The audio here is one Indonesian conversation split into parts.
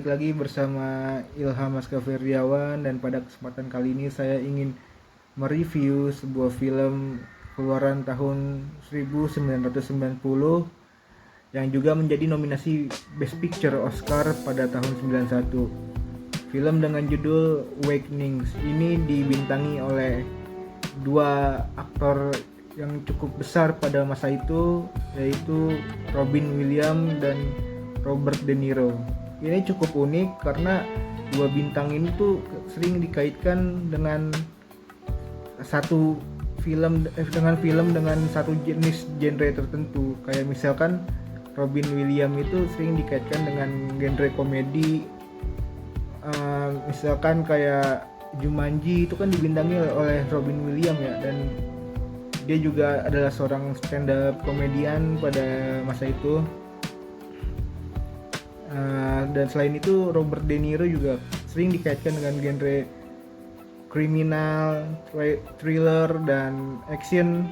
balik lagi bersama Ilham Askaferiawan, dan pada kesempatan kali ini saya ingin mereview sebuah film keluaran tahun 1990 yang juga menjadi nominasi Best Picture Oscar pada tahun 91. Film dengan judul Awakenings ini dibintangi oleh dua aktor yang cukup besar pada masa itu, yaitu Robin Williams dan Robert De Niro. Ini cukup unik karena dua bintang ini tuh sering dikaitkan dengan satu film dengan satu jenis genre tertentu. Kayak misalkan Robin Williams itu sering dikaitkan dengan genre komedi. Misalkan kayak Jumanji itu kan dibintangi oleh Robin Williams ya, dan dia juga adalah seorang stand up komedian pada masa itu. Dan selain itu Robert De Niro juga sering dikaitkan dengan genre kriminal, thriller, dan action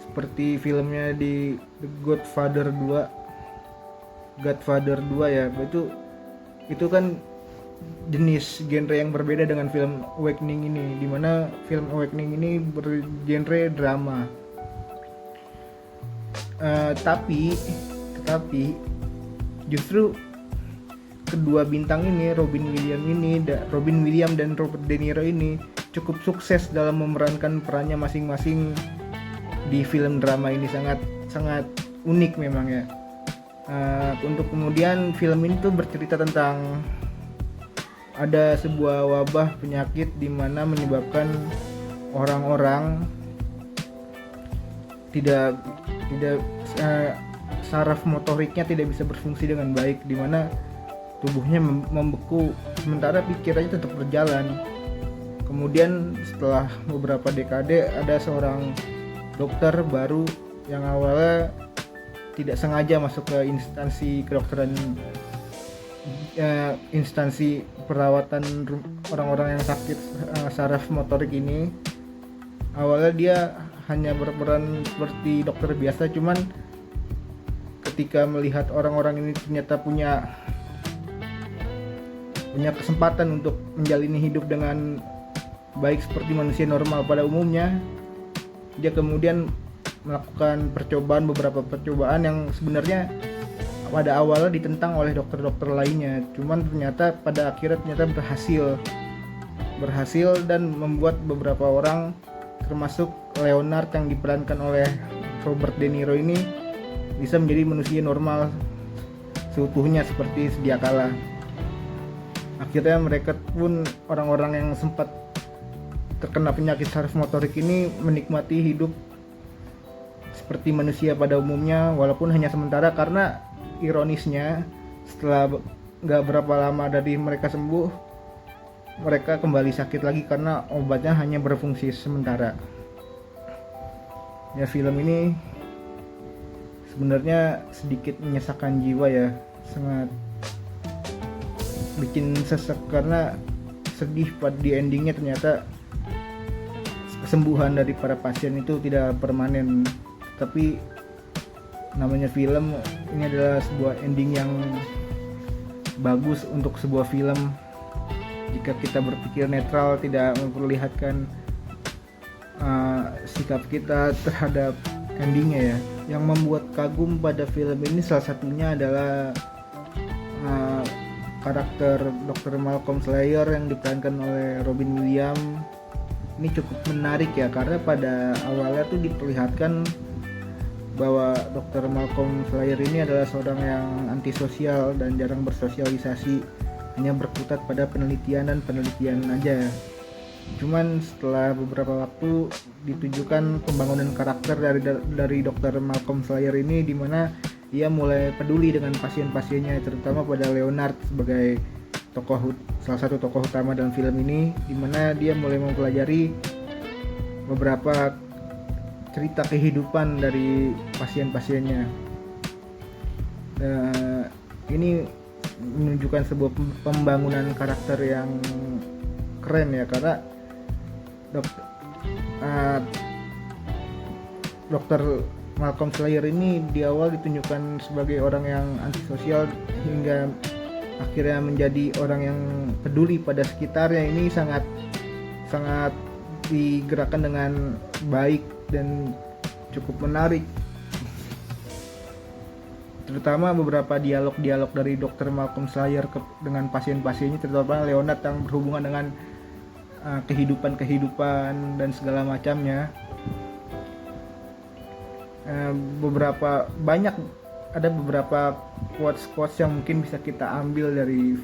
seperti filmnya di The Godfather 2 ya. Itu kan jenis genre yang berbeda dengan film Awakening ini, dimana film Awakening ini bergenre drama. Tapi justru kedua bintang ini, Robin Williams dan Robert De Niro ini cukup sukses dalam memerankan perannya masing-masing di film drama ini. Sangat unik memang ya. Untuk kemudian film ini tuh bercerita tentang ada sebuah wabah penyakit di mana menyebabkan orang-orang tidak saraf motoriknya tidak bisa berfungsi dengan baik, di mana tubuhnya membeku sementara pikirannya tetap berjalan. Kemudian setelah beberapa dekade ada seorang dokter baru yang awalnya tidak sengaja masuk ke instansi perawatan orang-orang yang sakit saraf motorik ini. Awalnya dia hanya berperan seperti dokter biasa, cuman ketika melihat orang-orang ini ternyata punya kesempatan untuk menjalani hidup dengan baik seperti manusia normal pada umumnya, dia kemudian melakukan beberapa percobaan yang sebenarnya pada awalnya ditentang oleh dokter-dokter lainnya, cuman ternyata pada akhirnya berhasil dan membuat beberapa orang termasuk Leonard yang diperankan oleh Robert De Niro ini bisa menjadi manusia normal seutuhnya seperti sedia kala. Akhirnya mereka pun, orang-orang yang sempat terkena penyakit saraf motorik ini, menikmati hidup seperti manusia pada umumnya, walaupun hanya sementara, karena ironisnya setelah gak berapa lama dari mereka sembuh, mereka kembali sakit lagi karena obatnya hanya berfungsi sementara. Ya, film ini sebenarnya sedikit menyesakan jiwa ya, sangat bikin sesek karena sedih di endingnya. Ternyata kesembuhan dari para pasien itu tidak permanen, tapi namanya film, ini adalah sebuah ending yang bagus untuk sebuah film jika kita berpikir netral, tidak memperlihatkan sikap kita terhadap endingnya ya. Yang membuat kagum pada film ini salah satunya adalah karakter Dr. Malcolm Slayer yang diperankan oleh Robin Williams. Ini cukup menarik ya, karena pada awalnya tuh diperlihatkan bahwa Dr. Malcolm Slayer ini adalah seorang yang antisosial dan jarang bersosialisasi, hanya berkutat pada penelitian aja. Cuman setelah beberapa waktu ditunjukkan pembangunan karakter dari Dr. Malcolm Slayer ini, dimana dia mulai peduli dengan pasien-pasiennya, terutama pada Leonard sebagai salah satu tokoh utama dalam film ini, dimana dia mulai mempelajari beberapa cerita kehidupan dari pasien-pasiennya. Ini menunjukkan sebuah pembangunan karakter yang keren ya, karena Dr. Malcolm Slayer ini di awal ditunjukkan sebagai orang yang antisosial hingga akhirnya menjadi orang yang peduli pada sekitarnya, ini sangat digerakkan dengan baik dan cukup menarik. Terutama beberapa dialog-dialog dari Dr. Malcolm Slayer dengan pasien-pasiennya, terutama Leonard yang berhubungan dengan kehidupan dan segala macamnya. Ada beberapa quotes yang mungkin bisa kita ambil dari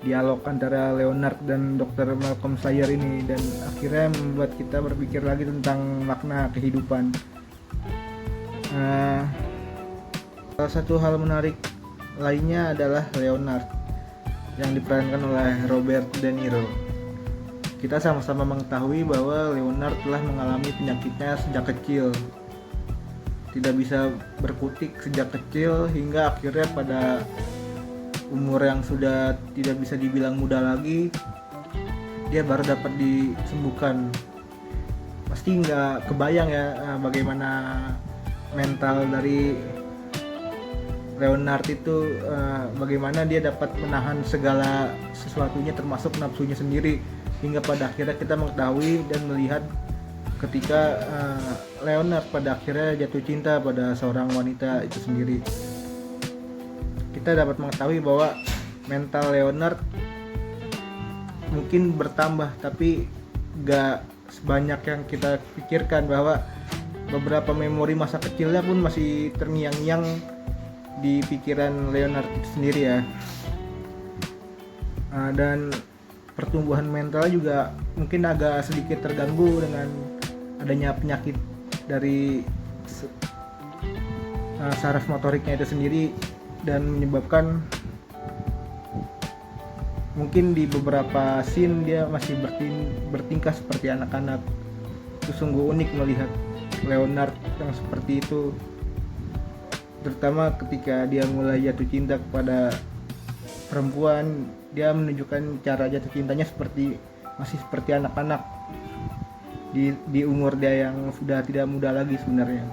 dialog antara Leonard dan Dr. Malcolm Slayer ini, dan akhirnya membuat kita berpikir lagi tentang makna kehidupan. Salah satu hal menarik lainnya adalah Leonard yang diperankan oleh Robert De Niro. Kita sama-sama mengetahui bahwa Leonard telah mengalami penyakitnya sejak kecil, tidak bisa berkutik sejak kecil, hingga akhirnya pada umur yang sudah tidak bisa dibilang muda lagi, dia baru dapat disembuhkan. Pasti nggak kebayang ya bagaimana mental dari Leonard itu, bagaimana dia dapat menahan segala sesuatunya termasuk nafsunya sendiri, hingga pada akhirnya kita mengetahui dan melihat ketika Leonard pada akhirnya jatuh cinta pada seorang wanita itu sendiri. Kita dapat mengetahui bahwa mental Leonard mungkin bertambah, tapi gak sebanyak yang kita pikirkan, bahwa beberapa memori masa kecilnya pun masih terngiang-ngiang di pikiran Leonard itu sendiri ya. Dan pertumbuhan mental juga mungkin agak sedikit terganggu dengan adanya penyakit dari saraf motoriknya itu sendiri, dan menyebabkan mungkin di beberapa scene dia masih bertingkah seperti anak-anak. Itu sungguh unik melihat Leonard yang seperti itu, terutama ketika dia mulai jatuh cinta kepada perempuan. Dia menunjukkan cara jatuh cintanya masih seperti anak-anak di umur dia yang sudah tidak muda lagi sebenarnya.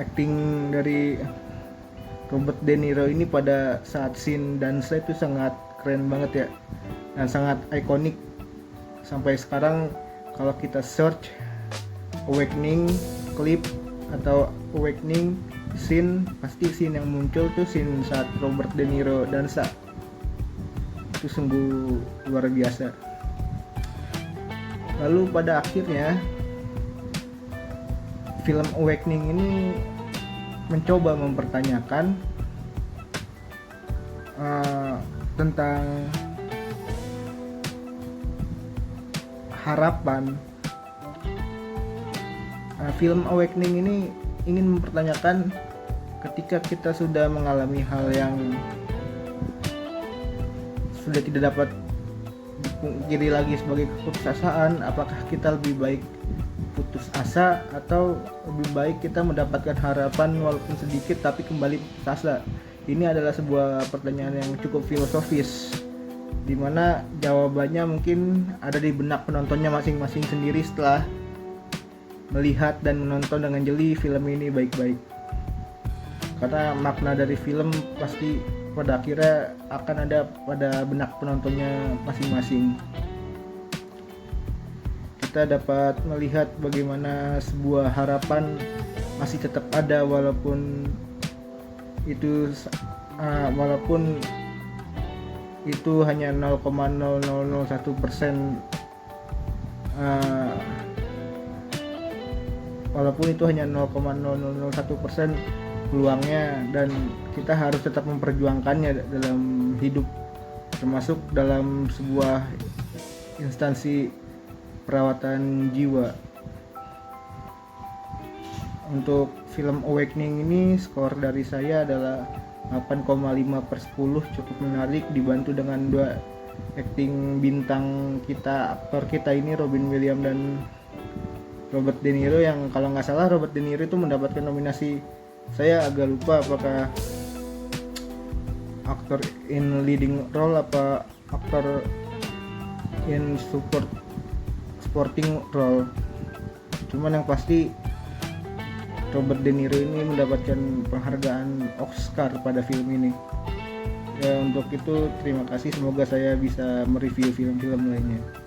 Acting dari Robert De Niro ini pada saat scene dansa itu sangat keren banget ya, dan sangat ikonik. Sampai sekarang kalau kita search Awakening clip atau Awakening scene, pasti scene yang muncul tuh scene saat Robert De Niro dansa. Itu sungguh luar biasa. Lalu pada akhirnya film Awakening ini mencoba mempertanyakan tentang harapan. Film Awakening ini ingin mempertanyakan, ketika kita sudah mengalami hal yang sudah tidak dapat dipungkiri lagi sebagai keputusasaan, apakah kita lebih baik putus asa atau lebih baik kita mendapatkan harapan walaupun sedikit tapi kembali putus asa? Ini adalah sebuah pertanyaan yang cukup filosofis, dimana jawabannya mungkin ada di benak penontonnya masing-masing sendiri setelah melihat dan menonton dengan jeli film ini baik-baik. Karena makna dari film pasti pada akhirnya akan ada pada benak penontonnya masing-masing. Kita dapat melihat bagaimana sebuah harapan masih tetap ada walaupun itu hanya 0,0001%, walaupun itu hanya 0,0001% peluangnya, dan kita harus tetap memperjuangkannya dalam hidup, termasuk dalam sebuah instansi perawatan jiwa. Untuk film Awakening ini skor dari saya adalah 8,5/10, cukup menarik, dibantu dengan dua acting bintang kita, aktor kita ini Robin Williams dan Robert De Niro, yang kalau nggak salah Robert De Niro itu mendapatkan nominasi, saya agak lupa apakah aktor in leading role apa aktor in supporting role. Cuman yang pasti Robert De Niro ini mendapatkan penghargaan Oscar pada film ini. Ya untuk itu terima kasih, semoga saya bisa mereview film-film lainnya.